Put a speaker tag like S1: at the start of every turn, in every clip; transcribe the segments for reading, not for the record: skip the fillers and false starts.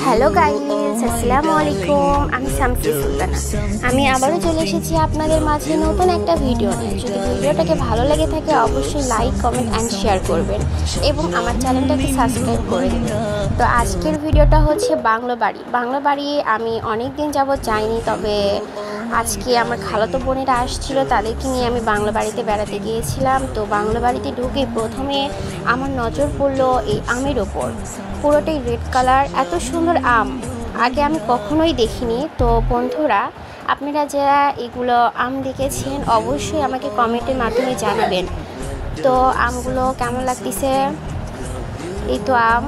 S1: Hello guys, আসসালামু আলাইকুম। আমি শামসি সুলতানা। আমি আবারও চলে এসেছি আপনাদের মাঝে নতুন একটা ভিডিও নিয়ে। যদি ভিডিওটাকে ভালো লেগে থাকে অবশ্যই লাইক, কমেন্ট অ্যান্ড শেয়ার করবেন এবং আমার চ্যানেলটাকে সাবস্ক্রাইব করে দেবেন। তো আজকের ভিডিওটা হচ্ছে বাংলো বাড়ি আমি অনেক দিন যাবত যাইনি, তবে আজকে আমার খালাতো বোনেরা আসছিল, তাদেরকে নিয়ে আমি বাংলো বাড়িতে বেড়াতে গিয়েছিলাম। তো বাংলো বাড়িতে ঢুকে প্রথমে আমার নজর পড়লো এই আমের ওপর। পুরোটাই রেড কালার, এত সুন্দর আম আগে আমি কখনোই দেখিনি। তো বন্ধুরা, আপনারা যারা এগুলো আম দেখেছেন অবশ্যই আমাকে কমেন্টের মাধ্যমে জানাবেন। তো আমগুলো কেমন লাগতেছে। এই তো আম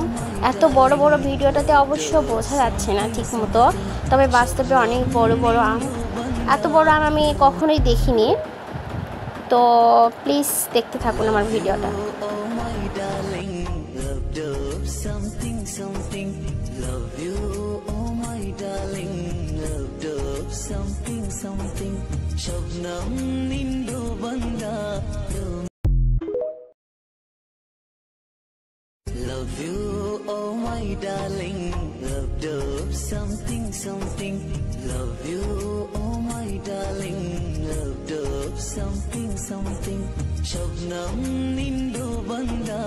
S1: এত বড় বড়, ভিডিওটাতে অবশ্য বোঝা যাচ্ছে না ঠিক মতো, তবে বাস্তবে অনেক বড় বড় আম। এত বড় আম আমি কখনোই দেখিনি। তো প্লিজ দেখতে থাকুন আমার ভিডিওটা।
S2: Love you, oh my darling. Love something, something. Love you, oh my darling. Love something, something. Shabnam nindu banda.